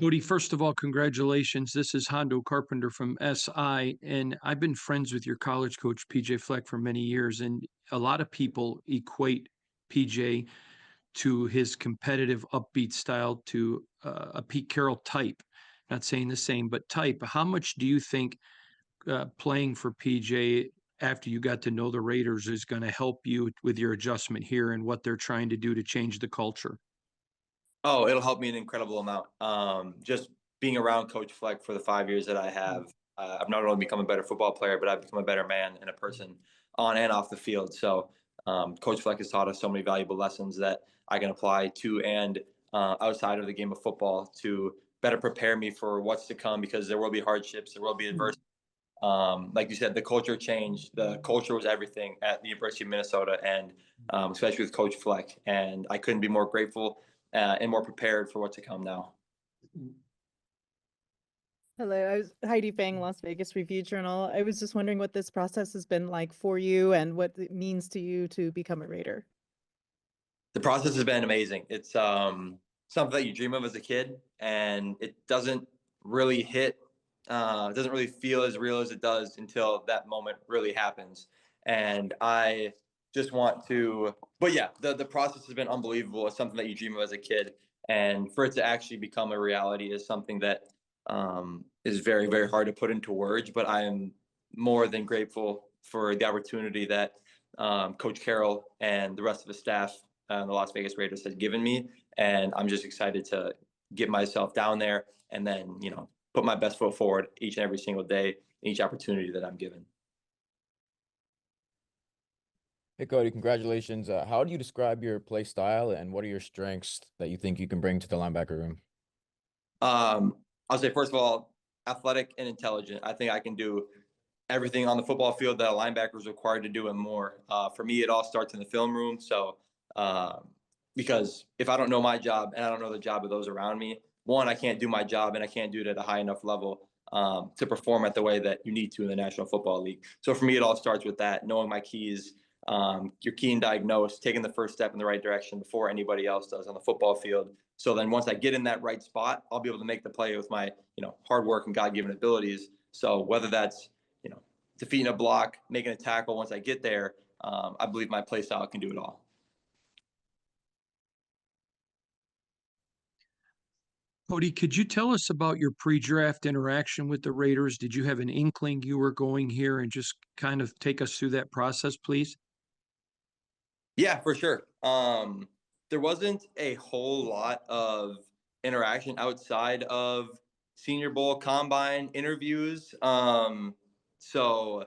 Cody, first of all, congratulations. This is Hondo Carpenter from SI, and I've been friends with your college coach, PJ Fleck, for many years. And a lot of people equate PJ to his competitive, upbeat style to a Pete Carroll type. Not saying the same, but type. How much do you think playing for PJ after you got to know the Raiders is going to help you with your adjustment here and what they're trying to do to change the culture? Oh, it'll help me an incredible amount. Just being around Coach Fleck for the 5 years that I have, I've not only become a better football player, but I've become a better man and a person on and off the field. So, Coach Fleck has taught us so many valuable lessons that I can apply to and outside of the game of football to better prepare me for what's to come because there will be hardships, there will be adversity. Like you said, the culture changed. The culture was everything at the University of Minnesota, and especially with Coach Fleck. And I couldn't be more grateful and more prepared for what's to come now. Hello, I was Heidi Fang, Las Vegas Review Journal. I was just wondering what this process has been like for you and what it means to you to become a Raider. The process has been amazing. It's something that you dream of as a kid, and it doesn't really hit. It doesn't really feel as real as it does until that moment really happens. And I just want to, but yeah, the process has been unbelievable. It's something that you dream of as a kid, and for it to actually become a reality is something that is very, very hard to put into words. But I am more than grateful for the opportunity that Coach Carroll and the rest of the staff the Las Vegas Raiders has given me, and I'm just excited to get myself down there and then put my best foot forward each and every single day, each opportunity that I'm given. Hey Cody, congratulations. How do you describe your play style and what are your strengths that you think you can bring to the linebacker room? I'll say, first of all, athletic and intelligent. I think I can do everything on the football field that a linebacker is required to do and more. For me, it all starts in the film room. So, because if I don't know my job and I don't know the job of those around me, one, I can't do my job and I can't do it at a high enough level to perform at the way that you need to in the National Football League. So for me, it all starts with that, knowing my keys, your key and diagnose, taking the first step in the right direction before anybody else does on the football field. So then once I get in that right spot, I'll be able to make the play with my, hard work and God-given abilities. So whether that's, defeating a block, making a tackle, once I get there, I believe my play style can do it all. Cody, could you tell us about your pre-draft interaction with the Raiders? Did you have an inkling you were going here and just kind of take us through that process, please? Yeah, for sure. There wasn't a whole lot of interaction outside of Senior Bowl combine interviews. So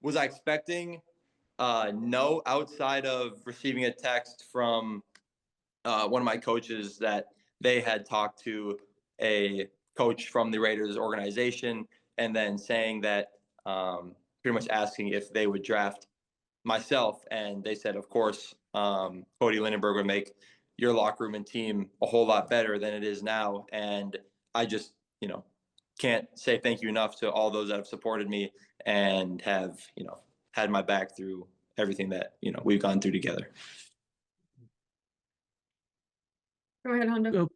was I expecting no, outside of receiving a text from one of my coaches that they had talked to a coach from the Raiders organization and then saying that pretty much asking if they would draft myself. And they said, of course, Cody Lindenberg would make your locker room and team a whole lot better than it is now. And I just, can't say thank you enough to all those that have supported me and have, had my back through everything that, we've gone through together. Go ahead, Hondo.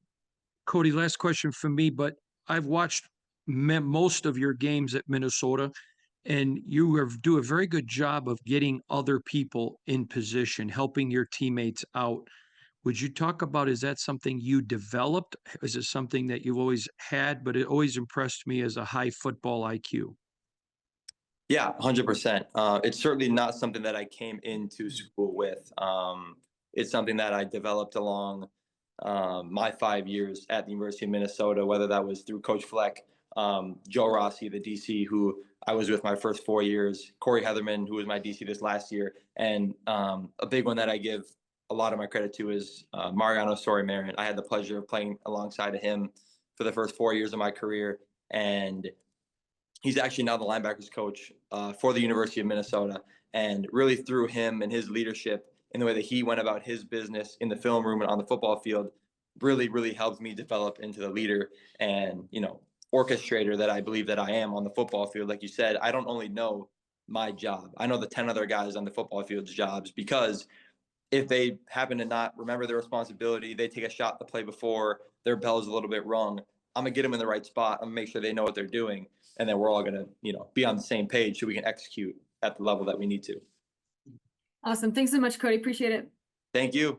Cody, last question from me, but I've watched most of your games at Minnesota, and do a very good job of getting other people in position, helping your teammates out. Would you talk about, is that something you developed? Is it something that you've always had, but it always impressed me as a high football IQ? Yeah, 100%. It's certainly not something that I came into school with. It's something that I developed along my 5 years at the University of Minnesota, whether that was through Coach Fleck, Joe Rossi, the DC, who I was with my first 4 years, Corey Heatherman, who was my DC this last year, and a big one that I give a lot of my credit to is Mariano Sori-Marin. I had the pleasure of playing alongside of him for the first 4 years of my career, and he's actually now the linebackers coach for the University of Minnesota. And really through him and his leadership and the way that he went about his business in the film room and on the football field really, really helped me develop into the leader and, orchestrator that I believe that I am on the football field. Like you said, I don't only know my job. I know the 10 other guys on the football field's jobs, because if they happen to not remember their responsibility, they take a shot the play before, their bell is a little bit rung, I'm gonna get them in the right spot. I'm gonna make sure they know what they're doing, and then we're all gonna, be on the same page so we can execute at the level that we need to. Awesome. Thanks so much, Cody. Appreciate it. Thank you.